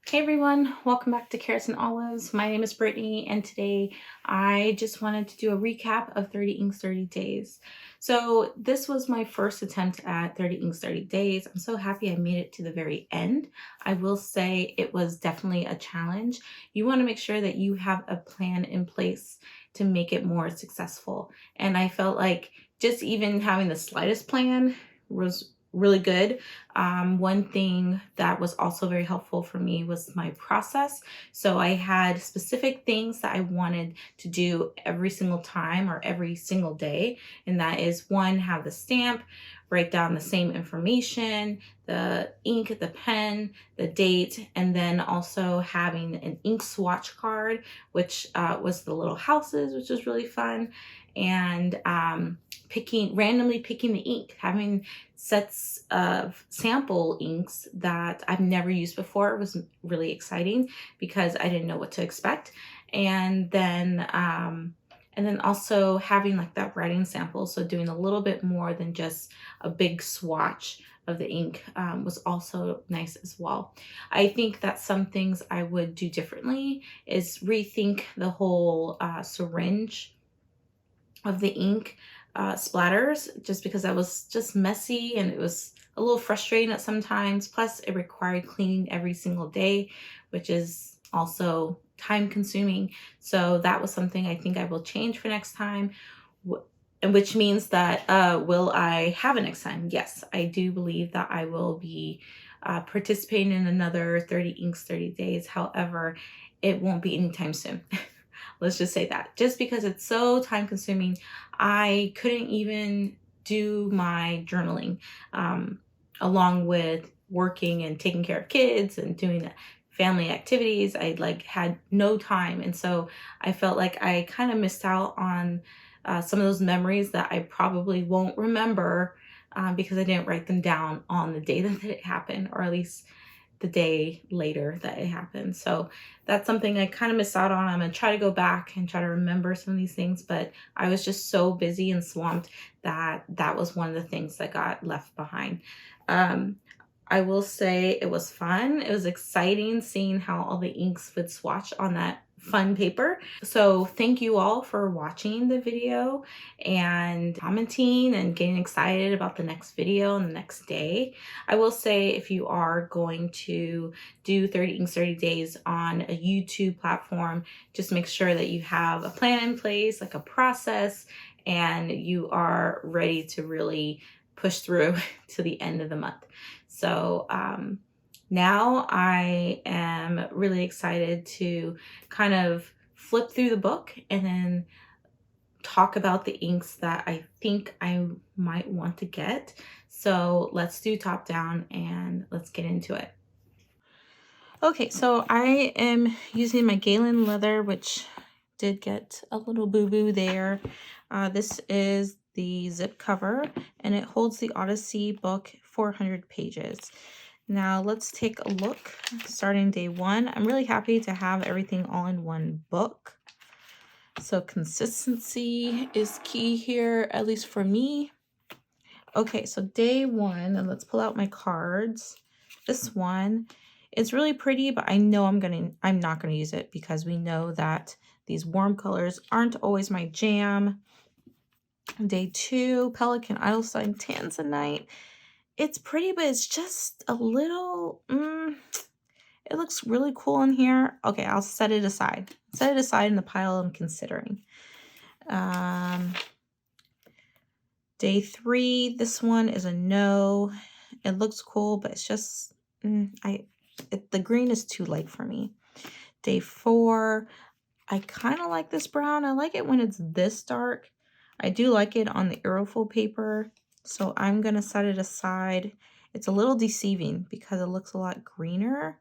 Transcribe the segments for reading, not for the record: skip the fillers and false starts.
Hey everyone, welcome back to Carrots and Olives. My name is Brittany, and today I just wanted to do a recap of 30 Inks 30 Days. So, this was my first attempt at 30 Inks 30 Days. I'm so happy I made it to the very end. I will say it was definitely a challenge. You want to make sure that you have a plan in place to make it more successful. And I felt like just even having the slightest plan was really good. One thing that was also very helpful for me was my process. So I had specific things that I wanted to do every single time or every single day. And that is one, have the stamp, write down the same information, the ink, the pen, the date, and then also having an ink swatch card, which was the little houses, which was really fun. And randomly picking the ink, having sets of sample inks that I've never used before. It was really exciting because I didn't know what to expect. And then also having like that writing sample. So doing a little bit more than just a big swatch of the ink was also nice as well. I think that some things I would do differently is rethink the whole syringe of the ink splatters, just because that was just messy and it was a little frustrating at sometimes. Plus, it required cleaning every single day, which is also time consuming. So that was something I think I will change for next time. And which means that will I have it next time? Yes, I do believe that I will be participating in another 30 Inks 30 Days. However, it won't be anytime soon. Let's just say that. Just because it's so time consuming, I couldn't even do my journaling along with working and taking care of kids and doing family activities. I had no time. And so I felt like I kind of missed out on some of those memories that I probably won't remember because I didn't write them down on the day that it happened, or at least the day later that it happened. So that's something I kind of missed out on. I'm going to try to go back and try to remember some of these things, but I was just so busy and swamped that that was one of the things that got left behind. I will say it was fun. It was exciting seeing how all the inks would swatch on that fun paper. So thank you all for watching the video and commenting and getting excited about the next video and the next day. I will say if you are going to do 30 Inks 30 Days on a YouTube platform, just make sure that you have a plan in place, like a process, and you are ready to really push through to the end of the month. So now I am really excited to kind of flip through the book and then talk about the inks that I think I might want to get. So let's do top down and let's get into it. Okay, so I am using my Galen leather, which did get a little boo-boo there. This is the zip cover, and it holds the Odyssey book 400 pages. Now let's take a look. Starting day one, I'm really happy to have everything all in one book. So consistency is key here, at least for me. Okay, so day one, and let's pull out my cards. This one, it's really pretty, but I know I'm not gonna use it because we know that these warm colors aren't always my jam. Day two, Pelican Idlesign Tanzanite. It's pretty, but it's just a little, it looks really cool in here. Okay, I'll set it aside. Set it aside in the pile I'm considering. Day three, this one is a no. It looks cool, but it's just, the green is too light for me. Day four, I kind of like this brown. I like it when it's this dark. I do like it on the Iroful paper, so I'm going to set it aside. It's a little deceiving because it looks a lot greener,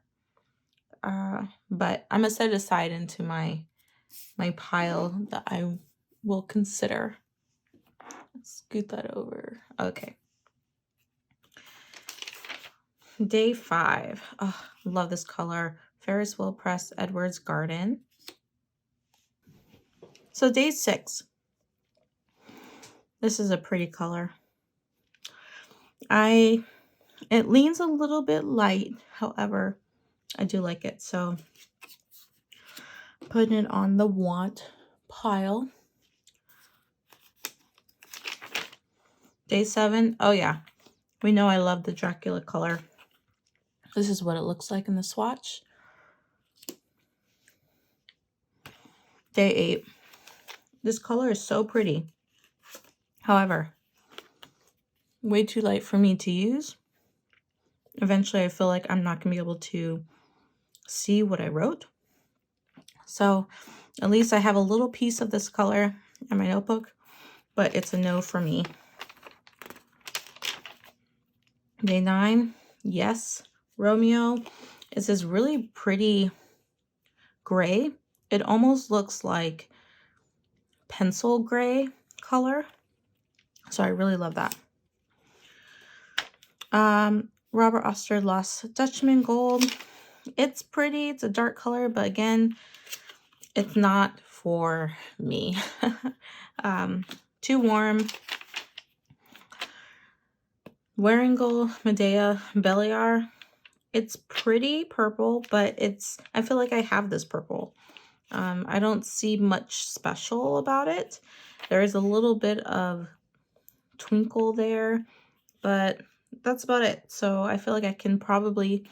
but I'm going to set it aside into my pile that I will consider. Let's scoot that over. Okay. Day five. Oh, love this color. Ferris Wheel Press Edwards Garden. So day six. This is a pretty color. It leans a little bit light. However, I do like it. So putting it on the want pile. Day 7. Oh yeah. We know I love the Dracula color. This is what it looks like in the swatch. Day 8. This color is so pretty. However, way too light for me to use. Eventually, I feel like I'm not going to be able to see what I wrote. So at least I have a little piece of this color in my notebook, but it's a no for me. Day 9. Yes, Romeo is this really pretty gray. It almost looks like pencil gray color. So I really love that. Robert Oster Lost Dutchman Gold. It's pretty. It's a dark color, but again, it's not for me. Too warm. Waringal Medea Belliar. It's pretty purple, but I feel like I have this purple. I don't see much special about it. There is a little bit of twinkle there, but that's about it. So I feel like I can probably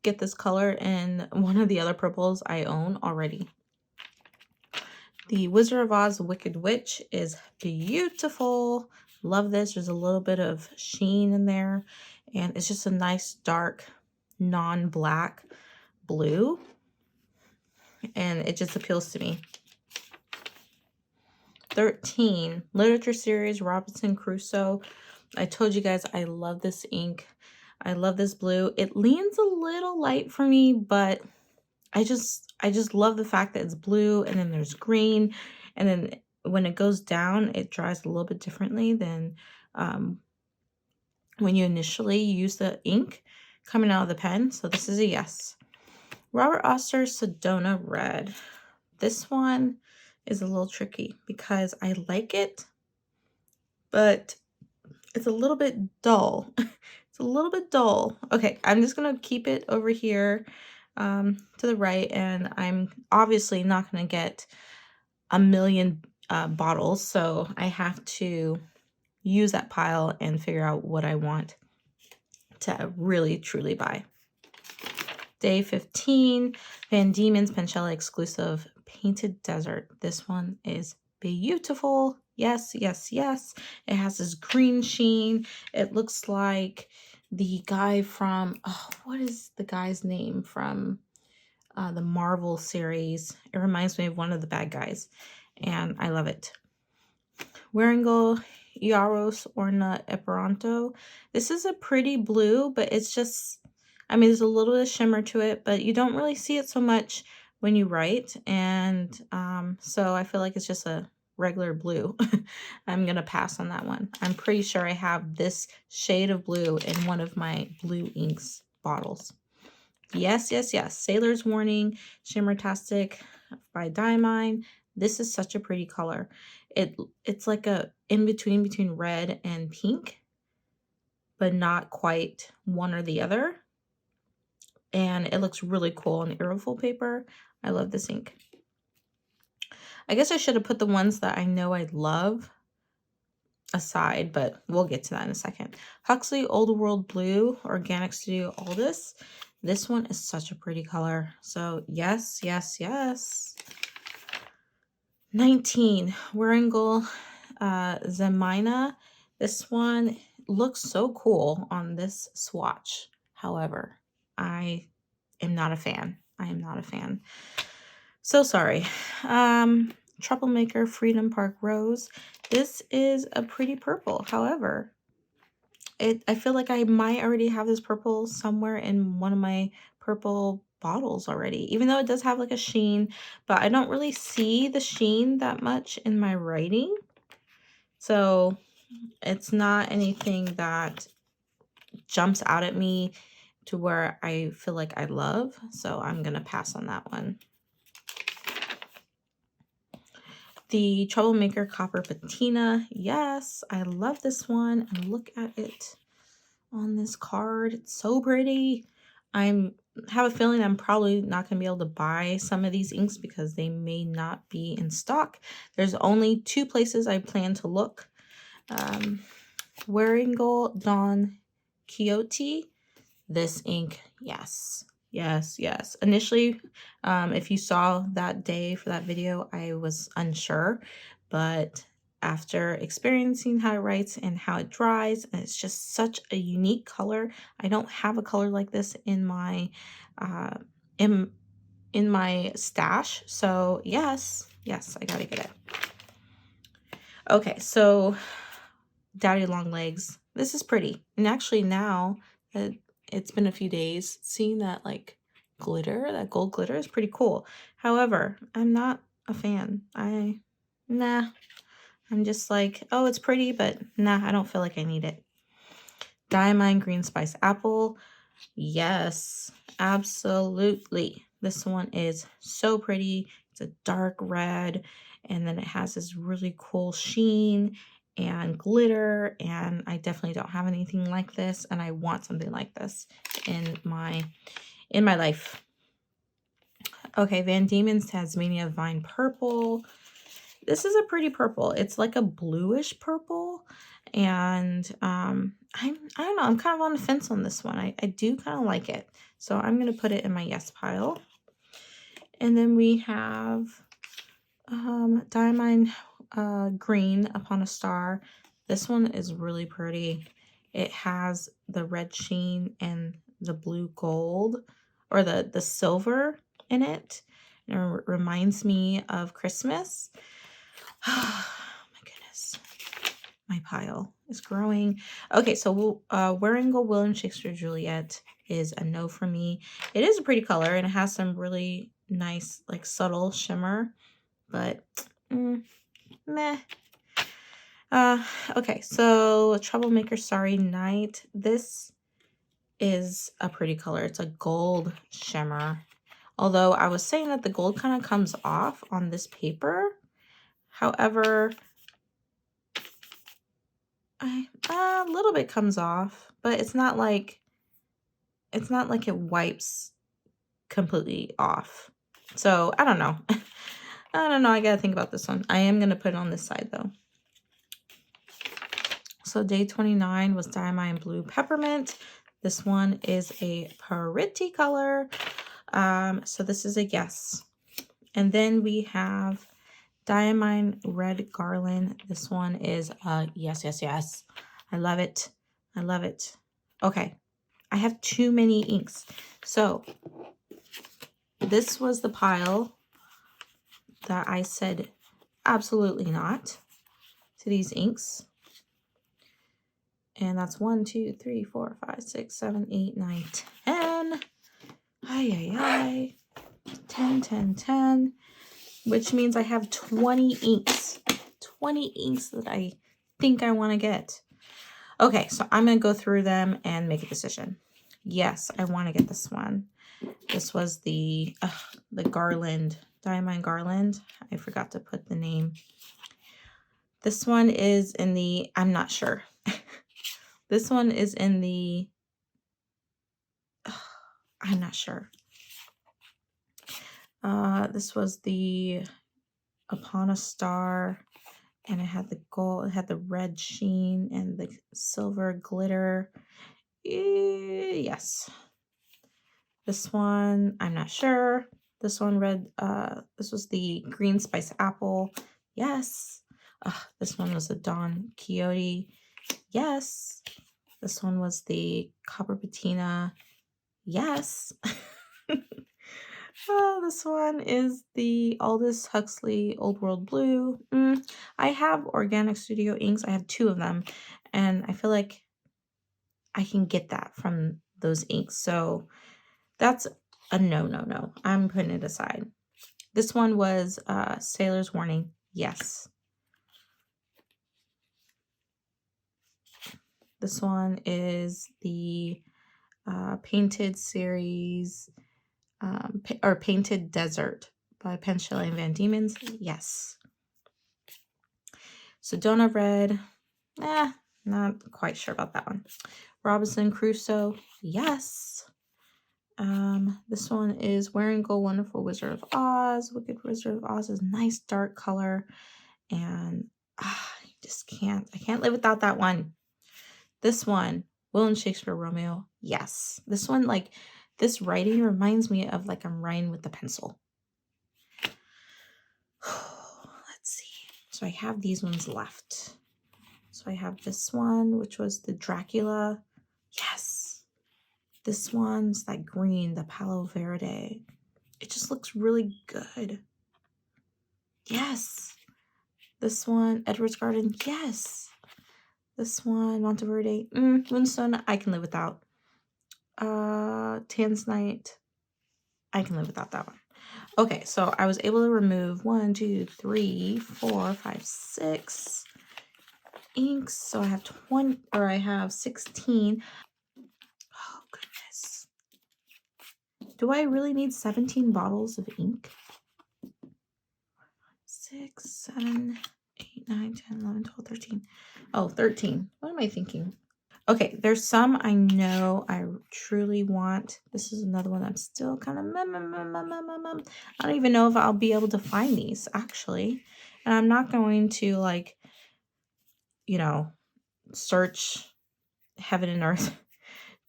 get this color in one of the other purples I own already. The Wizard of Oz Wicked Witch is beautiful. Love this. There's a little bit of sheen in there, and it's just a nice dark non-black blue, and it just appeals to me. 13, Literature Series Robinson Crusoe. I told you guys I love this ink. I love this blue. It leans a little light for me, but I just love the fact that it's blue, and then there's green, and then when it goes down, it dries a little bit differently than when you initially use the ink coming out of the pen. So this is a yes. Robert Oster Sedona Red. This one is a little tricky because I like it, but it's a little bit dull. It's a little bit dull. Okay, I'm just going to keep it over here to the right, and I'm obviously not going to get a million bottles, so I have to use that pile and figure out what I want to really truly buy. Day 15, Van Diemen's Pen Chalet exclusive Painted Desert. This one is beautiful. Yes, yes, yes. It has this green sheen. It looks like the guy from, oh, what is the guy's name from the Marvel series? It reminds me of one of the bad guys, and I love it. Waringal Yaros Orna Esperanto. This is a pretty blue, but it's just, I mean, there's a little bit of shimmer to it, but you don't really see it so much when you write. And so I feel like it's just a regular blue. I'm going to pass on that one. I'm pretty sure I have this shade of blue in one of my blue inks bottles. Yes, yes, yes. Sailor's Warning, Shimmertastic by Diamine. This is such a pretty color. It's like a between red and pink, but not quite one or the other. And it looks really cool on Iroful paper. I love this ink. I guess I should have put the ones that I know I love aside, but we'll get to that in a second. Huxley Old World Blue, Organic Studio Aldous. This one is such a pretty color. So yes, yes, yes. 19, Waringal Zemina. This one looks so cool on this swatch. However, I am not a fan. I am not a fan. So sorry. Troublemaker Freedom Park Rose. This is a pretty purple. However, I feel like I might already have this purple somewhere in one of my purple bottles already, even though it does have like a sheen, but I don't really see the sheen that much in my writing. So it's not anything that jumps out at me to where I feel like I love. So I'm going to pass on that one. The Troublemaker Copper Patina. Yes, I love this one. And look at it on this card. It's so pretty. I'm have a feeling I'm probably not going to be able to buy some of these inks because they may not be in stock. There's only 2 places I plan to look. Waringal Don Quixote. This ink, yes. Yes, yes. Initially, if you saw that day for that video, I was unsure. But after experiencing how it writes and how it dries, and it's just such a unique color. I don't have a color like this in my uh, in my stash. So yes, yes, I gotta get it. Okay, so Daddy Long Legs. This is pretty. And actually now that it's been a few days, seeing that like glitter, that gold glitter is pretty cool. However, I'm not a fan. Nah. I'm just like, oh, it's pretty, but nah, I don't feel like I need it. Diamond Green Spice Apple. Yes, absolutely. This one is so pretty. It's a dark red, and then it has this really cool sheen and glitter, and I definitely don't have anything like this, and I want something like this in my life. Okay, Van Diemen's Tasmania Vine Purple. This is a pretty purple. It's like a bluish purple, and I don't know. I'm kind of on the fence on this one. I do kind of like it, so I'm gonna put it in my yes pile. And then we have Diamond Green Upon a Star. This one is really pretty. It has the red sheen and the blue gold, or the silver in it. And it reminds me of Christmas. Oh my goodness. My pile is growing. Okay, so Waringal William Shakespeare Juliet is a no for me. It is a pretty color, and it has some really nice, like, subtle shimmer, but meh. Okay, so Troublemaker Starry Night. This is a pretty color. It's a gold shimmer. Although I was saying that the gold kind of comes off on this paper. However, a little bit comes off, but it's not like it wipes completely off. So I don't know. I don't know. I gotta think about this one. I am gonna put it on this side though. So day 29 was Diamine Blue Peppermint. This one is a pretty color. So this is a yes. And then we have Diamine Red Garland. This one is a yes, yes, yes. I love it. I love it. Okay. I have too many inks. So this was the pile that I said absolutely not to these inks. And that's 1, 2, 3, 4, 5, 6, 7, 8, 9, 10. Ay. 10, 10, 10. Which means I have 20 inks. 20 inks that I think I want to get. Okay, so I'm going to go through them and make a decision. Yes, I want to get this one. This was the Garland, Diamond Garland. I forgot to put the name. This one is in the, I'm not sure. This one is in the, I'm not sure. This was the Upon a Star, and it had the gold, it had the red sheen and the silver glitter. Yes. This one, I'm not sure. This one this was the Green Spice Apple. Yes. This one was the Don Quixote. Yes. This one was the Copper Patina. Yes. This one is the Aldous Huxley Old World Blue. I have Organic Studio inks. I have 2 of them, and I feel like I can get that from those inks. So that's a no. I'm putting it aside. This one was Sailor's Warning. Yes. This one is the Painted Series, or Painted Desert by Pen Chalet and Van Diemen's. Yes. Sedona Red. Not quite sure about that one. Robinson Crusoe. Yes. This one is Wearing Gold, Wonderful Wizard of Oz. Wicked Wizard of Oz is nice dark color. And I just can't. I can't live without that one. This one, Will and Shakespeare Romeo. Yes. This one, like, this writing reminds me of like I'm writing with the pencil. Let's see. So I have these ones left. So I have this one, which was the Dracula. Yes. This one's that green, the Palo Verde. It just looks really good. Yes. This one, Edward's Garden. Yes. This one, Monteverde. Moonstone, I can live without. Tanzanite, I can live without that one. Okay, so I was able to remove 1, 2, 3, 4, 5, 6 inks. So I have 20, or I have 16. Oh, goodness. Do I really need 17 bottles of ink? 6, 7, 8, 9, 10, 11, 12, 13. Oh, 13. What am I thinking? Okay, there's some I know I truly want. This is another one I'm still kind of I don't even know if I'll be able to find these, actually. And I'm not going to, like, you know, search heaven and earth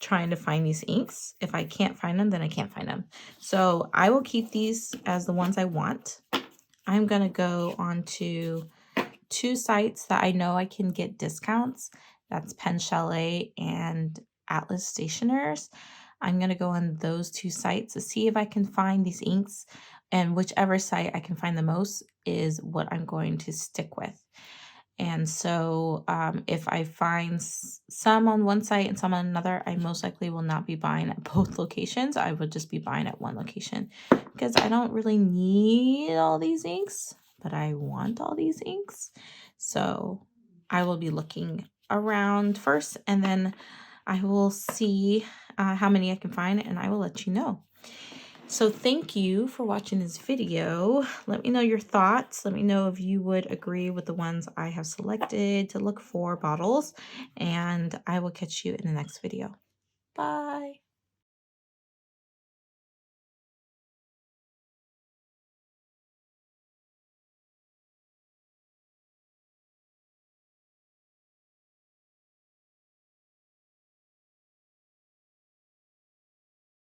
trying to find these inks. If I can't find them, then I can't find them. So I will keep these as the ones I want. I'm going to go on to 2 sites that I know I can get discounts. That's Pen Chalet and Atlas Stationers. I'm going to go on those 2 sites to see if I can find these inks, and whichever site I can find the most is what I'm going to stick with. And so if I find some on one site and some on another, I most likely will not be buying at both locations. I would just be buying at one location because I don't really need all these inks, but I want all these inks. So I will be looking around first, and then I will see how many I can find, and I will let you know. So thank you for watching this video. Let me know your thoughts. Let me know if you would agree with the ones I have selected to look for bottles, and I will catch you in the next video. Bye.